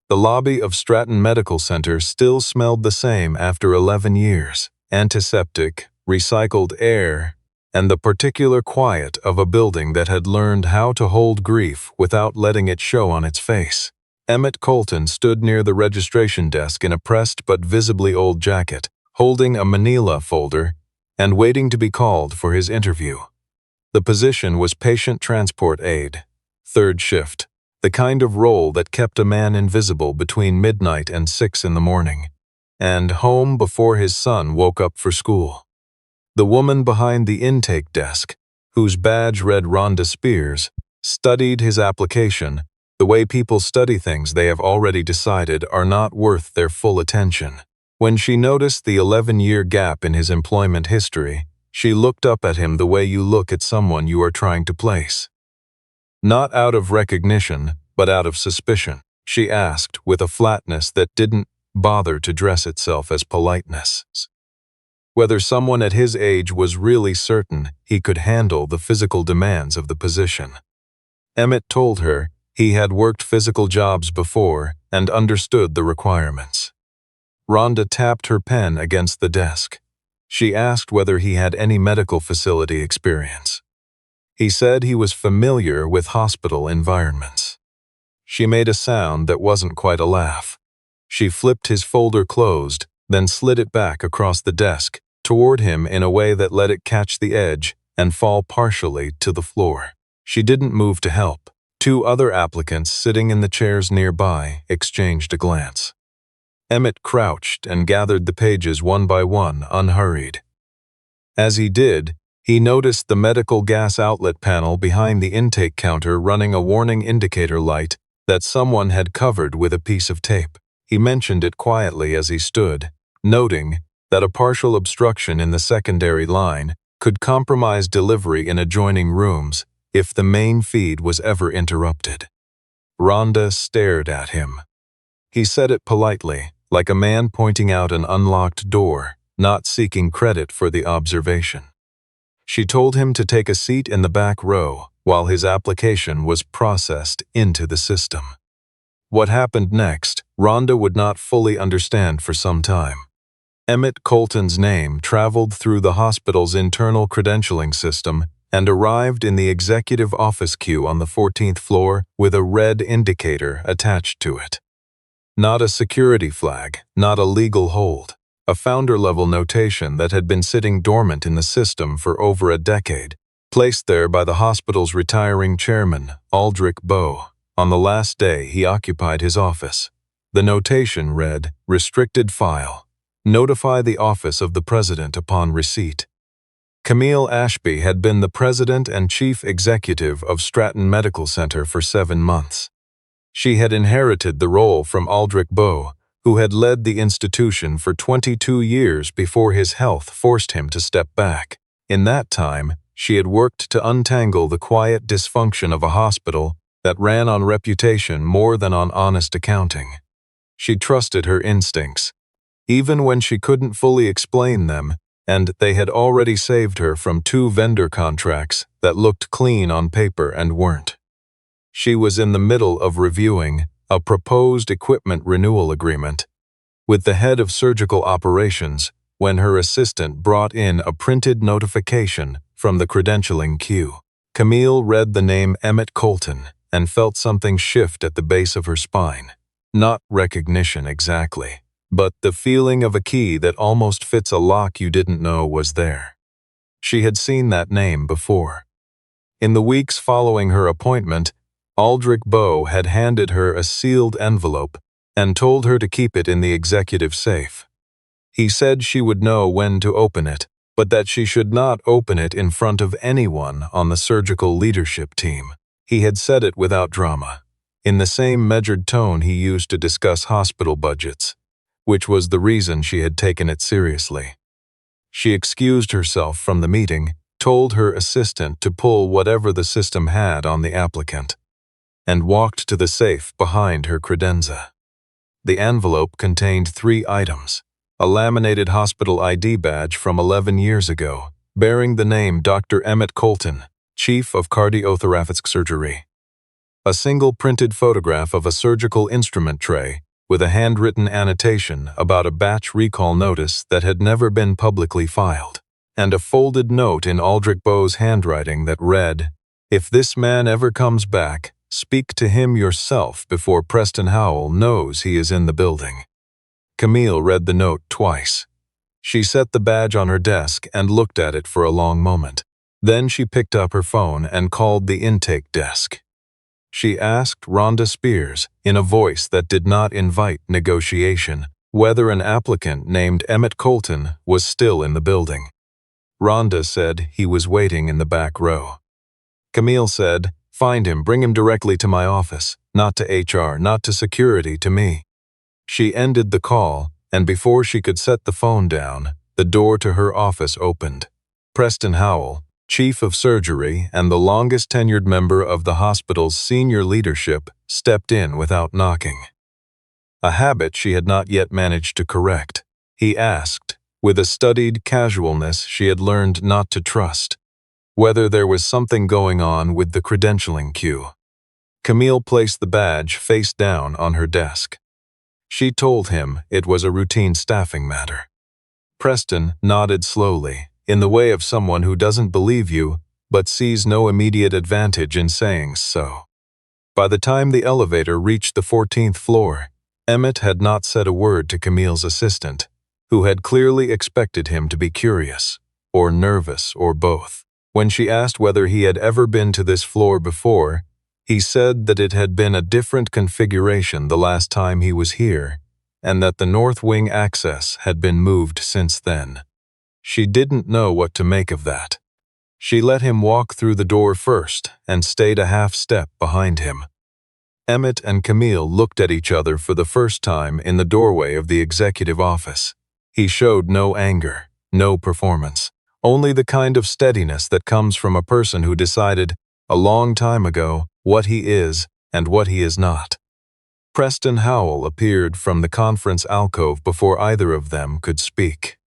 The lobby of Stratton Medical Center still smelled the same after 11 years: antiseptic, recycled air, and the particular quiet of a building that had learned how to hold grief without letting it show on its face. Emmett Colton stood near the registration desk in a pressed but visibly old jacket, holding a manila folder and waiting to be called for his interview. The position was patient transport aide, third shift, the kind of role that kept a man invisible between midnight and 6 in the morning, and home before his son woke up for school. The woman behind the intake desk, whose badge read Rhonda Spears, studied his application the way people study things they have already decided are not worth their full attention. When she noticed the 11-year gap in his employment history, she looked up at him the way you look at someone you are trying to place. Not out of recognition, but out of suspicion, she asked with a flatness that didn't bother to dress itself as politeness. Whether someone at his age was really certain he could handle the physical demands of the position. Emmett told her he had worked physical jobs before and understood the requirements. Rhonda tapped her pen against the desk. She asked whether he had any medical facility experience. He said he was familiar with hospital environments. She made a sound that wasn't quite a laugh. She flipped his folder closed, then slid it back across the desk toward him in a way that let it catch the edge and fall partially to the floor. She didn't move to help. 2 other applicants sitting in the chairs nearby exchanged a glance. Emmett crouched and gathered the pages one by one, unhurried. As he did, he noticed the medical gas outlet panel behind the intake counter running a warning indicator light that someone had covered with a piece of tape. He mentioned it quietly as he stood, noting that a partial obstruction in the secondary line could compromise delivery in adjoining rooms if the main feed was ever interrupted. Rhonda stared at him. He said it politely, like a man pointing out an unlocked door, not seeking credit for the observation. She told him to take a seat in the back row while his application was processed into the system. What happened next, Rhonda would not fully understand for some time. Emmett Colton's name traveled through the hospital's internal credentialing system and arrived in the executive office queue on the 14th floor with a red indicator attached to it. Not a security flag, not a legal hold, a founder-level notation that had been sitting dormant in the system for over a decade, placed there by the hospital's retiring chairman, Aldrich Bowe, on the last day he occupied his office. The notation read, "Restricted file. Notify the office of the president upon receipt." Camille Ashby had been the president and chief executive of Stratton Medical Center for 7 months. She had inherited the role from Aldrich Bowe, who had led the institution for 22 years before his health forced him to step back. In that time, she had worked to untangle the quiet dysfunction of a hospital that ran on reputation more than on honest accounting. She trusted her instincts, even when she couldn't fully explain them, and they had already saved her from 2 vendor contracts that looked clean on paper and weren't. She was in the middle of reviewing a proposed equipment renewal agreement with the head of surgical operations when her assistant brought in a printed notification from the credentialing queue. Camille read the name Emmett Colton and felt something shift at the base of her spine. Not recognition exactly, but the feeling of a key that almost fits a lock you didn't know was there. She had seen that name before. In the weeks following her appointment, Aldrich Bowe had handed her a sealed envelope and told her to keep it in the executive safe. He said she would know when to open it, but that she should not open it in front of anyone on the surgical leadership team. He had said it without drama, in the same measured tone he used to discuss hospital budgets, which was the reason she had taken it seriously. She excused herself from the meeting, told her assistant to pull whatever the system had on the applicant, and walked to the safe behind her credenza. The envelope contained 3 items: a laminated hospital ID badge from 11 years ago, bearing the name Dr. Emmett Colton, Chief of Cardiothoracic Surgery, a single printed photograph of a surgical instrument tray with a handwritten annotation about a batch recall notice that had never been publicly filed, and a folded note in Aldrich Bowe's handwriting that read, "If this man ever comes back, speak to him yourself before Preston Howell knows he is in the building." Camille read the note twice. She set the badge on her desk and looked at it for a long moment. Then she picked up her phone and called the intake desk. She asked Rhonda Spears, in a voice that did not invite negotiation, whether an applicant named Emmett Colton was still in the building. Rhonda said he was waiting in the back row. Camille said, "Find him, bring him directly to my office, not to HR, not to security, to me." She ended the call, and before she could set the phone down, the door to her office opened. Preston Howell, Chief of Surgery and the longest-tenured member of the hospital's senior leadership, stepped in without knocking. A habit she had not yet managed to correct. He asked, with a studied casualness she had learned not to trust, whether there was something going on with the credentialing queue. Camille placed the badge face down on her desk. She told him it was a routine staffing matter. Preston nodded slowly, in the way of someone who doesn't believe you, but sees no immediate advantage in saying so. By the time the elevator reached the 14th floor, Emmett had not said a word to Camille's assistant, who had clearly expected him to be curious, or nervous, or both. When she asked whether he had ever been to this floor before, he said that it had been a different configuration the last time he was here, and that the north wing access had been moved since then. She didn't know what to make of that. She let him walk through the door first and stayed a half step behind him. Emmett and Camille looked at each other for the first time in the doorway of the executive office. He showed no anger, no performance, only the kind of steadiness that comes from a person who decided, a long time ago, what he is and what he is not. Preston Howell appeared from the conference alcove before either of them could speak.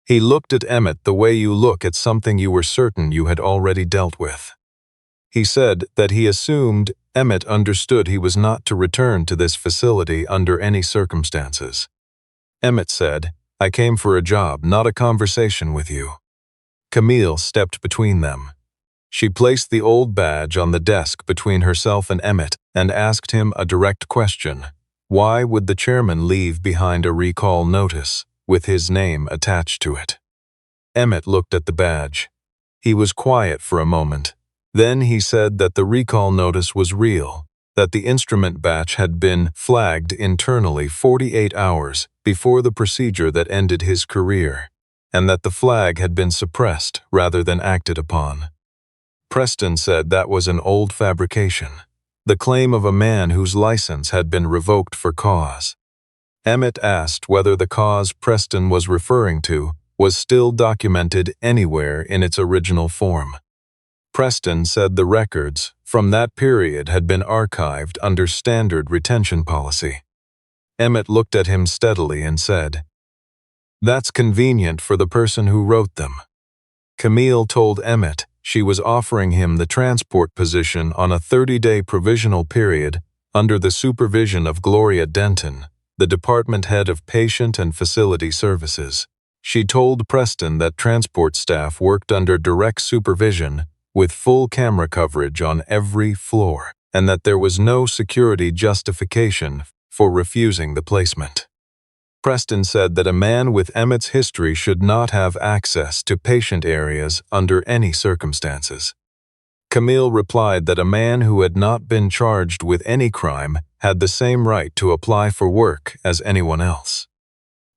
He looked at Emmett the way you look at something you were certain you had already dealt with. He said that he assumed Emmett understood he was not to return to this facility under any circumstances. Emmett said, "I came for a job, not a conversation with you." Camille stepped between them. She placed the old badge on the desk between herself and Emmett and asked him a direct question. Why would the chairman leave behind a recall notice with his name attached to it? Emmett looked at the badge. He was quiet for a moment. Then he said that the recall notice was real, that the instrument batch had been flagged internally 48 hours before the procedure that ended his career, and that the flag had been suppressed rather than acted upon. Preston said that was an old fabrication, the claim of a man whose license had been revoked for cause. Emmett asked whether the cause Preston was referring to was still documented anywhere in its original form. Preston said the records from that period had been archived under standard retention policy. Emmett looked at him steadily and said, "That's convenient for the person who wrote them." Camille told Emmett she was offering him the transport position on a 30-day provisional period under the supervision of Gloria Denton, the department head of patient and facility services. She told Preston that transport staff worked under direct supervision with full camera coverage on every floor, and that there was no security justification for refusing the placement. Preston said that a man with Emmett's history should not have access to patient areas under any circumstances. Camille replied that a man who had not been charged with any crime had the same right to apply for work as anyone else.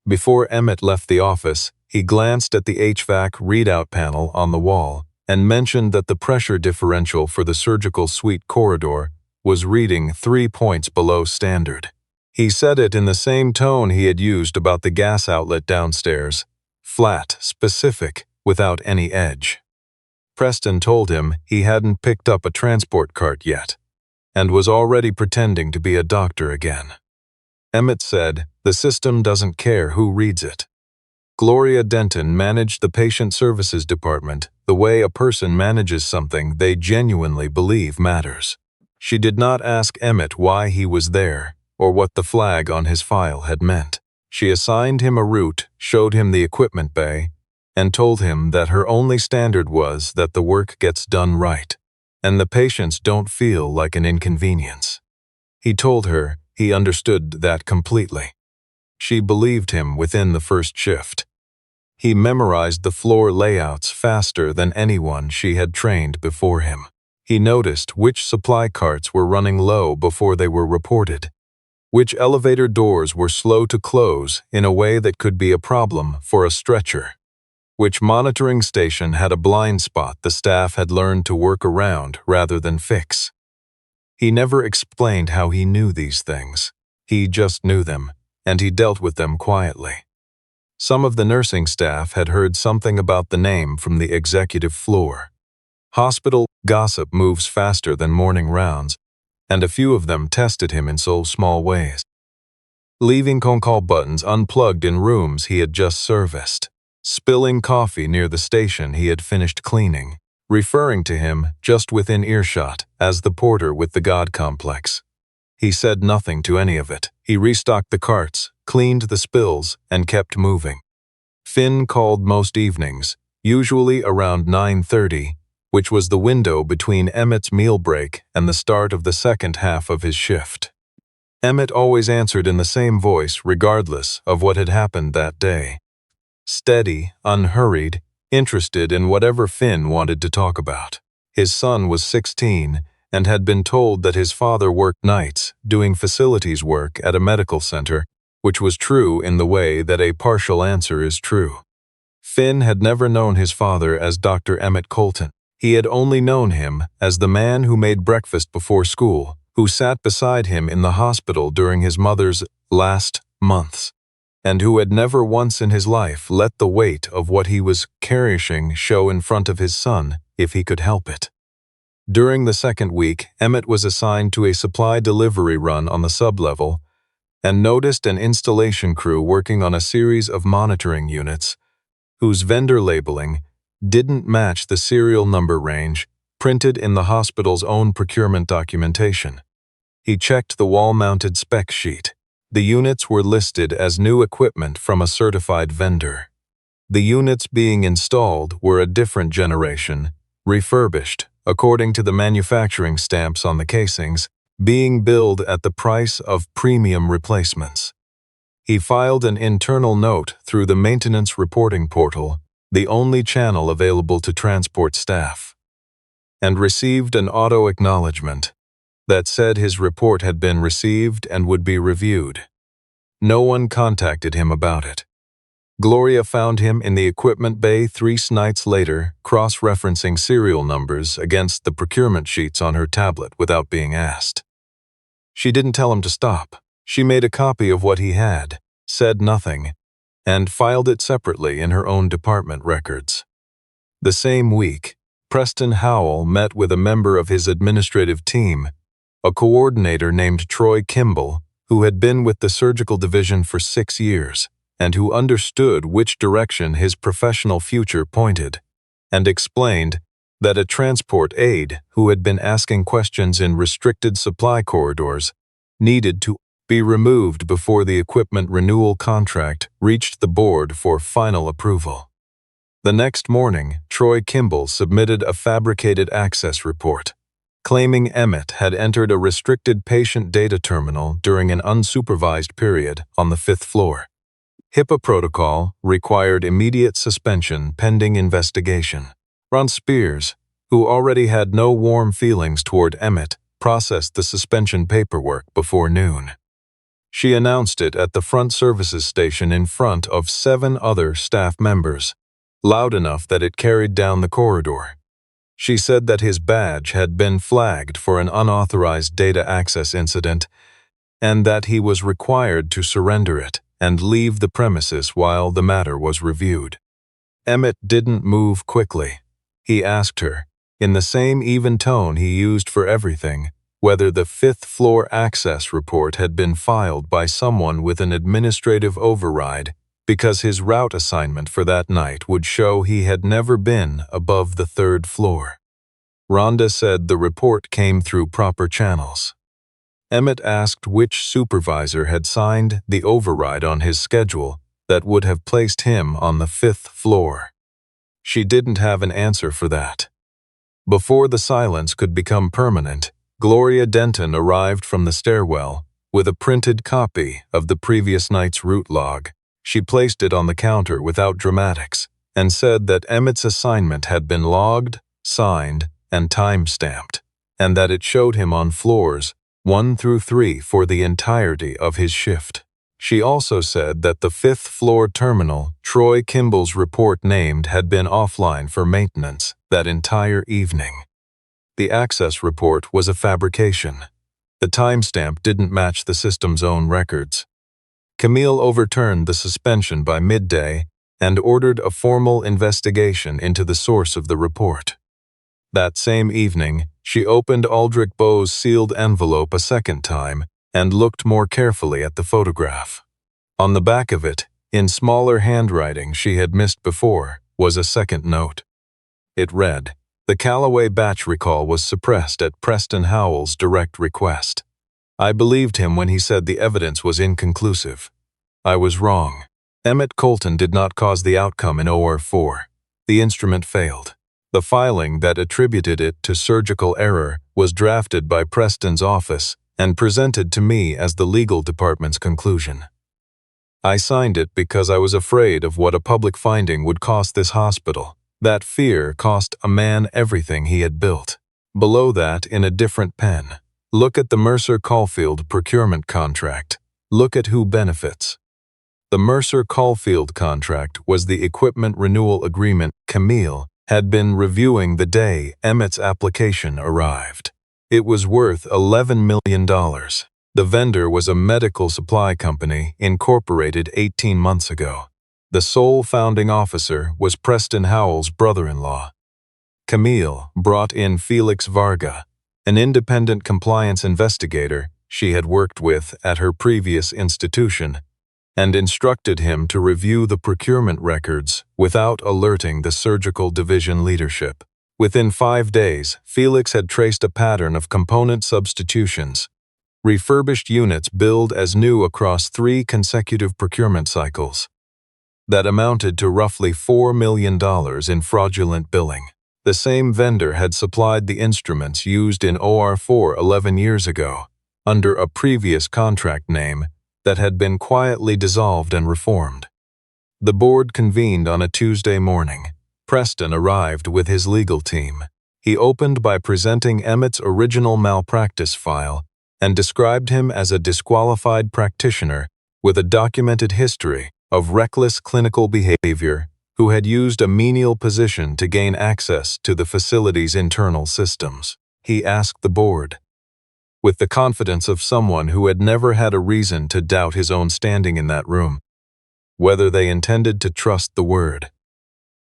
Before Emmett left the office, he glanced at the HVAC readout panel on the wall and mentioned that the pressure differential for the surgical suite corridor was reading 3 points below standard. He said it in the same tone he had used about the gas outlet downstairs, flat, specific, without any edge. Preston told him he hadn't picked up a transport cart yet, and was already pretending to be a doctor again. Emmett said, "The system doesn't care who reads it." Gloria Denton managed the patient services department the way a person manages something they genuinely believe matters. She did not ask Emmett why he was there or what the flag on his file had meant. She assigned him a route, showed him the equipment bay, and told him that her only standard was that the work gets done right, and the patients don't feel like an inconvenience. He told her he understood that completely. She believed him within the first shift. He memorized the floor layouts faster than anyone she had trained before him. He noticed which supply carts were running low before they were reported, which elevator doors were slow to close in a way that could be a problem for a stretcher, which monitoring station had a blind spot the staff had learned to work around rather than fix. He never explained how he knew these things. He just knew them, and he dealt with them quietly. Some of the nursing staff had heard something about the name from the executive floor. Hospital gossip moves faster than morning rounds, and a few of them tested him in so small ways. Leaving con-call buttons unplugged in rooms he had just serviced, spilling coffee near the station he had finished cleaning, referring to him just within earshot as the porter with the God complex. He said nothing to any of it. He restocked the carts, cleaned the spills, and kept moving. Finn called most evenings, usually around 9:30, which was the window between Emmett's meal break and the start of the second half of his shift. Emmett always answered in the same voice regardless of what had happened that day. Steady, unhurried, interested in whatever Finn wanted to talk about. His son was 16 and had been told that his father worked nights doing facilities work at a medical center, which was true in the way that a partial answer is true. Finn had never known his father as Dr. Emmett Colton. He had only known him as the man who made breakfast before school, who sat beside him in the hospital during his mother's last months, and who had never once in his life let the weight of what he was cherishing show in front of his son if he could help it. During the second week, Emmett was assigned to a supply delivery run on the sublevel and noticed an installation crew working on a series of monitoring units whose vendor labeling didn't match the serial number range printed in the hospital's own procurement documentation. He checked the wall-mounted spec sheet. The units were listed as new equipment from a certified vendor. The units being installed were a different generation, refurbished, according to the manufacturing stamps on the casings, being billed at the price of premium replacements. He filed an internal note through the maintenance reporting portal, the only channel available to transport staff, and received an auto-acknowledgement that said his report had been received and would be reviewed. No one contacted him about it. Gloria found him in the equipment bay 3 nights later, cross-referencing serial numbers against the procurement sheets on her tablet without being asked. She didn't tell him to stop. She made a copy of what he had, said nothing, and filed it separately in her own department records. The same week, Preston Howell met with a member of his administrative team, a coordinator named Troy Kimball, who had been with the surgical division for 6 years and who understood which direction his professional future pointed, and explained that a transport aide who had been asking questions in restricted supply corridors needed to be removed before the equipment renewal contract reached the board for final approval. The next morning, Troy Kimball submitted a fabricated access report, claiming Emmett had entered a restricted patient data terminal during an unsupervised period on the 5th floor. HIPAA protocol required immediate suspension pending investigation. Ron Spears, who already had no warm feelings toward Emmett, processed the suspension paperwork before noon. She announced it at the front services station in front of 7 other staff members, loud enough that it carried down the corridor. She said that his badge had been flagged for an unauthorized data access incident and that he was required to surrender it and leave the premises while the matter was reviewed. Emmett didn't move quickly. He asked her, in the same even tone he used for everything, whether the 5th floor access report had been filed by someone with an administrative override because his route assignment for that night would show he had never been above the 3rd floor. Rhonda said the report came through proper channels. Emmett asked which supervisor had signed the override on his schedule that would have placed him on the 5th floor. She didn't have an answer for that. Before the silence could become permanent, Gloria Denton arrived from the stairwell with a printed copy of the previous night's route log. She placed it on the counter without dramatics and said that Emmett's assignment had been logged, signed, and time-stamped, and that it showed him on floors 1 through 3 for the entirety of his shift. She also said that the 5th floor terminal Troy Kimball's report named had been offline for maintenance that entire evening. The access report was a fabrication. The timestamp didn't match the system's own records. Camille overturned the suspension by midday and ordered a formal investigation into the source of the report. That same evening, she opened Aldrich Bow's sealed envelope a second time and looked more carefully at the photograph. On the back of it, in smaller handwriting she had missed before, was a second note. It read, "The Callaway batch recall was suppressed at Preston Howell's direct request. I believed him when he said the evidence was inconclusive. I was wrong. Emmett Colton did not cause the outcome in OR4. The instrument failed. The filing that attributed it to surgical error was drafted by Preston's office and presented to me as the legal department's conclusion. I signed it because I was afraid of what a public finding would cost this hospital. That fear cost a man everything he had built." Below that, in a different pen, "Look at the Mercer-Caulfield procurement contract. Look at who benefits." The Mercer-Caulfield contract was the equipment renewal agreement Camille had been reviewing the day Emmett's application arrived. It was worth $11 million. The vendor was a medical supply company incorporated 18 months ago. The sole founding officer was Preston Howell's brother-in-law. Camille brought in Felix Varga, an independent compliance investigator she had worked with at her previous institution, and instructed him to review the procurement records without alerting the surgical division leadership. Within 5 days, Felix had traced a pattern of component substitutions, refurbished units billed as new across 3 consecutive procurement cycles, that amounted to roughly $4 million in fraudulent billing. The same vendor had supplied the instruments used in OR4 11 years ago, under a previous contract name that had been quietly dissolved and reformed. The board convened on a Tuesday morning. Preston arrived with his legal team. He opened by presenting Emmett's original malpractice file and described him as a disqualified practitioner with a documented history of reckless clinical behavior who had used a menial position to gain access to the facility's internal systems. He asked the board, with the confidence of someone who had never had a reason to doubt his own standing in that room, whether they intended to trust the word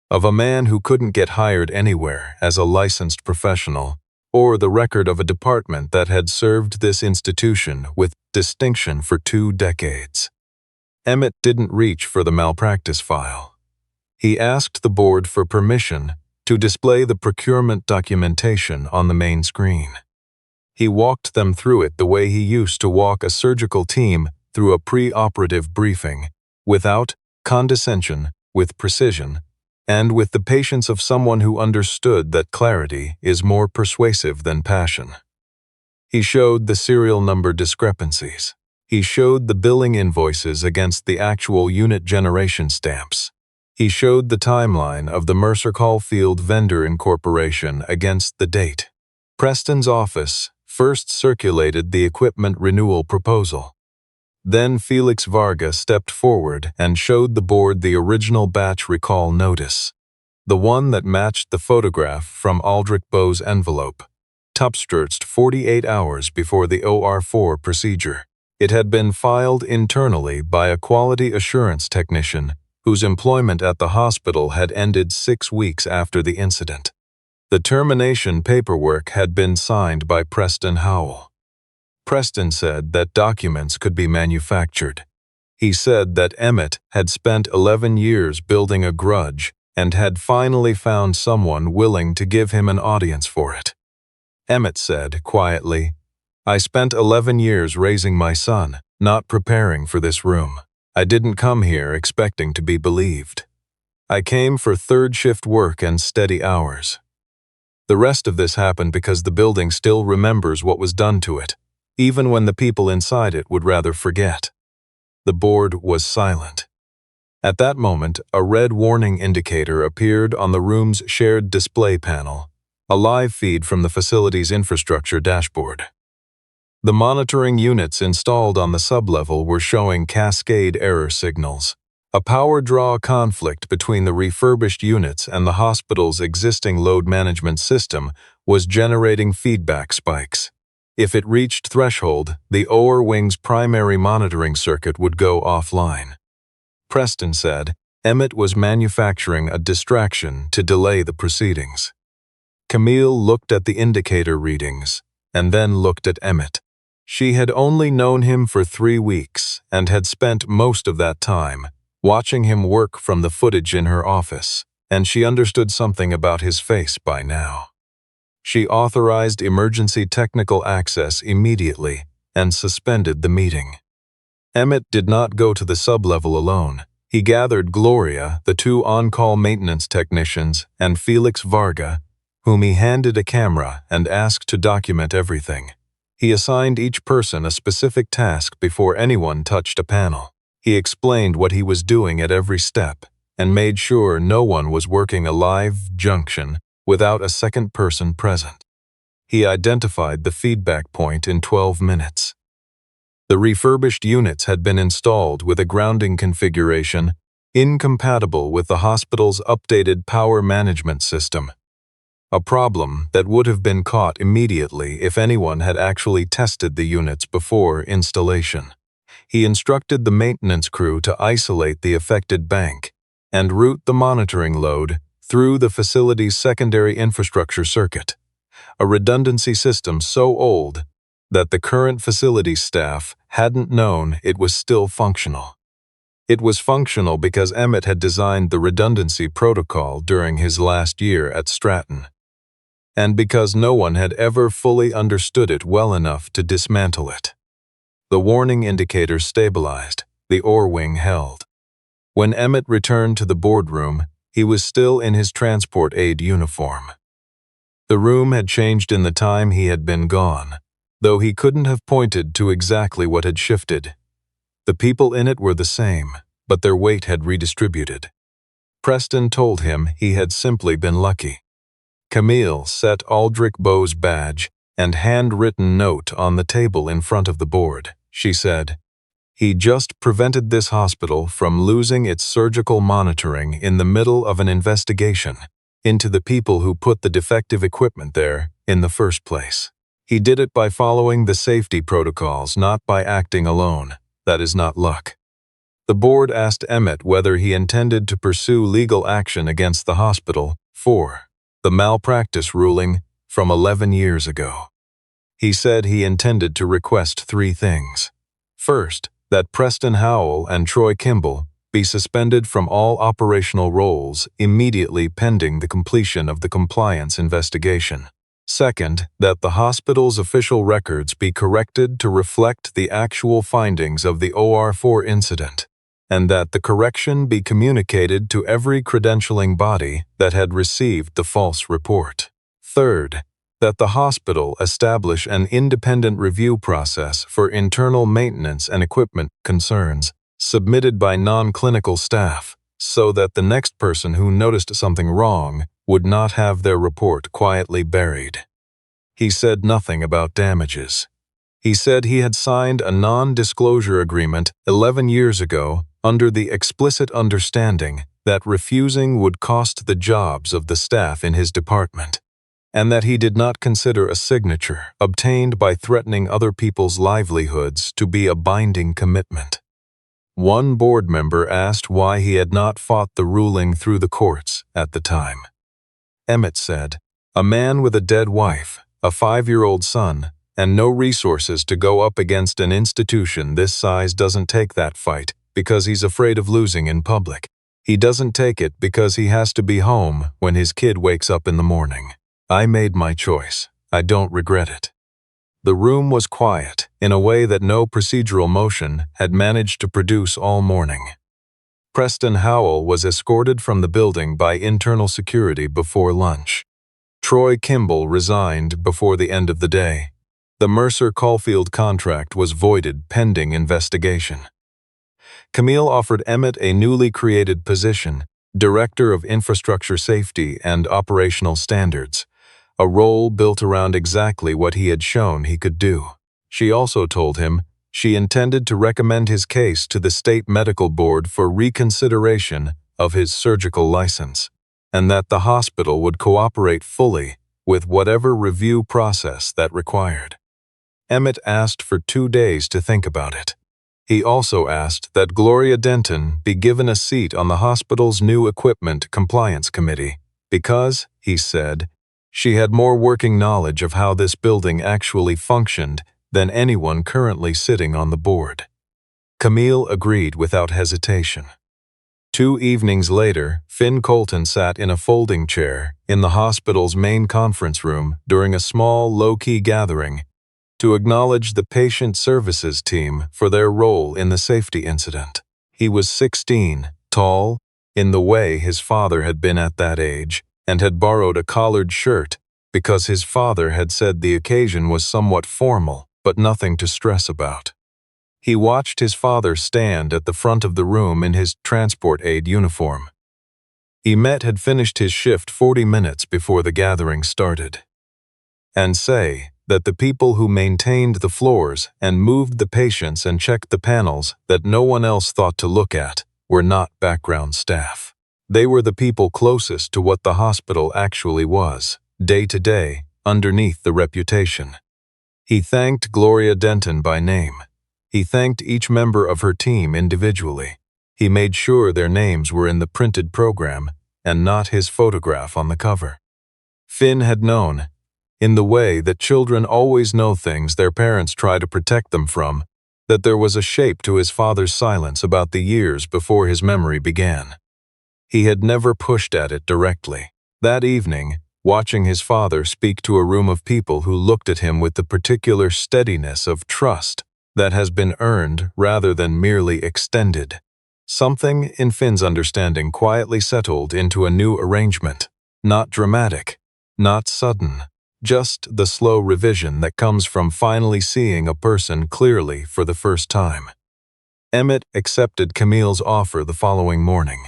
of a man who couldn't get hired anywhere as a licensed professional, or the record of a department that had served this institution with distinction for 2 decades. Emmett didn't reach for the malpractice file. He asked the board for permission to display the procurement documentation on the main screen. He walked them through it the way he used to walk a surgical team through a pre-operative briefing, without condescension, with precision, and with the patience of someone who understood that clarity is more persuasive than passion. He showed the serial number discrepancies. He showed the billing invoices against the actual unit generation stamps. He showed the timeline of the Mercer-Caulfield vendor incorporation against the date. Preston's office first circulated the equipment renewal proposal. Then Felix Varga stepped forward and showed the board the original batch recall notice, the one that matched the photograph from Aldrich Bow's envelope, topstretched 48 hours before the OR4 procedure. It had been filed internally by a quality assurance technician whose employment at the hospital had ended 6 weeks after the incident. The termination paperwork had been signed by Preston Howell. Preston said that documents could be manufactured. He said that Emmett had spent 11 years building a grudge and had finally found someone willing to give him an audience for it. Emmett said quietly. I spent 11 years raising my son, not preparing for this room. I didn't come here expecting to be believed. I came for third shift work and steady hours. The rest of this happened because the building still remembers what was done to it, even when the people inside it would rather forget. The board was silent. At that moment, a red warning indicator appeared on the room's shared display panel, a live feed from the facility's infrastructure dashboard. The monitoring units installed on the sublevel were showing cascade error signals. A power draw conflict between the refurbished units and the hospital's existing load management system was generating feedback spikes. If it reached threshold, the OR wing's primary monitoring circuit would go offline. Preston said Emmett was manufacturing a distraction to delay the proceedings. Camille looked at the indicator readings and then looked at Emmett. She had only known him for 3 weeks and had spent most of that time watching him work from the footage in her office, and she understood something about his face by now. She authorized emergency technical access immediately and suspended the meeting. Emmett did not go to the sublevel alone. He gathered Gloria, the 2 on-call maintenance technicians, and Felix Varga, whom he handed a camera and asked to document everything. He assigned each person a specific task before anyone touched a panel. He explained what he was doing at every step and made sure no one was working a live junction without a second person present. He identified the feedback point in 12 minutes. The refurbished units had been installed with a grounding configuration incompatible with the hospital's updated power management system, a problem that would have been caught immediately if anyone had actually tested the units before installation. He instructed the maintenance crew to isolate the affected bank and route the monitoring load through the facility's secondary infrastructure circuit, a redundancy system so old that the current facility staff hadn't known it was still functional. It was functional because Emmett had designed the redundancy protocol during his last year at Stratton, and because no one had ever fully understood it well enough to dismantle it. The warning indicator stabilized, the OR wing held. When Emmett returned to the boardroom, he was still in his transport aide uniform. The room had changed in the time he had been gone, though he couldn't have pointed to exactly what had shifted. The people in it were the same, but their weight had redistributed. Preston told him he had simply been lucky. Camille set Aldrich Bow's badge and handwritten note on the table in front of the board. She said, "He just prevented this hospital from losing its surgical monitoring in the middle of an investigation into the people who put the defective equipment there in the first place. He did it by following the safety protocols, not by acting alone. That is not luck." The board asked Emmett whether he intended to pursue legal action against the hospital for the malpractice ruling from 11 years ago. He said he intended to request 3 things. First, that Preston Howell and Troy Kimball be suspended from all operational roles immediately pending the completion of the compliance investigation. Second, that the hospital's official records be corrected to reflect the actual findings of the OR4 incident, and that the correction be communicated to every credentialing body that had received the false report. Third, that the hospital establish an independent review process for internal maintenance and equipment concerns submitted by non-clinical staff, so that the next person who noticed something wrong would not have their report quietly buried. He said nothing about damages. He said he had signed a non-disclosure agreement 11 years ago under the explicit understanding that refusing would cost the jobs of the staff in his department, and that he did not consider a signature obtained by threatening other people's livelihoods to be a binding commitment. One board member asked why he had not fought the ruling through the courts at the time. Emmett said, "A man with a dead wife, a 5-year-old son, and no resources to go up against an institution this size doesn't take that fight because he's afraid of losing in public. He doesn't take it because he has to be home when his kid wakes up in the morning. I made my choice. I don't regret it." The room was quiet, in a way that no procedural motion had managed to produce all morning. Preston Howell was escorted from the building by internal security before lunch. Troy Kimball resigned before the end of the day. The Mercer-Caulfield contract was voided pending investigation. Camille offered Emmett a newly created position, Director of Infrastructure Safety and Operational Standards, a role built around exactly what he had shown he could do. She also told him she intended to recommend his case to the state medical board for reconsideration of his surgical license, and that the hospital would cooperate fully with whatever review process that required. Emmett asked for 2 days to think about it. He also asked that Gloria Denton be given a seat on the hospital's new equipment compliance committee because, he said, she had more working knowledge of how this building actually functioned than anyone currently sitting on the board. Camille agreed without hesitation. 2 evenings later, Finn Colton sat in a folding chair in the hospital's main conference room during a small, low-key gathering to acknowledge the patient services team for their role in the safety incident. He was 16, tall, in the way his father had been at that age, and had borrowed a collared shirt because his father had said the occasion was somewhat formal, but nothing to stress about. He watched his father stand at the front of the room in his transport aide uniform. Emmett had finished his shift 40 minutes before the gathering started. And say that the people who maintained the floors and moved the patients and checked the panels that no one else thought to look at were not background staff. They were the people closest to what the hospital actually was, day to day, underneath the reputation. He thanked Gloria Denton by name. He thanked each member of her team individually. He made sure their names were in the printed program and not his photograph on the cover. Finn had known, in the way that children always know things their parents try to protect them from, that there was a shape to his father's silence about the years before his memory began. He had never pushed at it directly. That evening, watching his father speak to a room of people who looked at him with the particular steadiness of trust that has been earned rather than merely extended, something in Finn's understanding quietly settled into a new arrangement, not dramatic, not sudden, just the slow revision that comes from finally seeing a person clearly for the first time. Emmett accepted Camille's offer the following morning.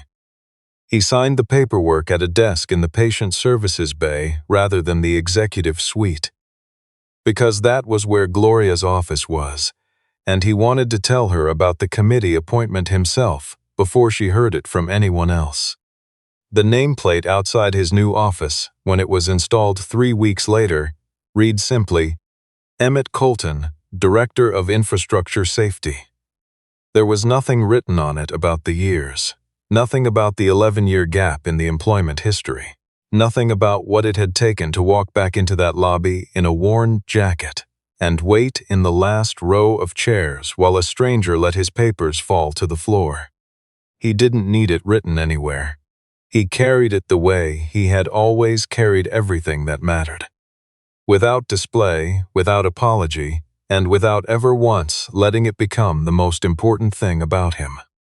He signed the paperwork at a desk in the patient services bay rather than the executive suite, because that was where Gloria's office was, and he wanted to tell her about the committee appointment himself before she heard it from anyone else. The nameplate outside his new office, when it was installed 3 weeks later, read simply, Emmett Colton, Director of Infrastructure Safety. There was nothing written on it about the years. Nothing about the 11-year gap in the employment history. Nothing about what it had taken to walk back into that lobby in a worn jacket and wait in the last row of chairs while a stranger let his papers fall to the floor. He didn't need it written anywhere. He carried it the way he had always carried everything that mattered. Without display, without apology, and without ever once letting it become the most important thing about him.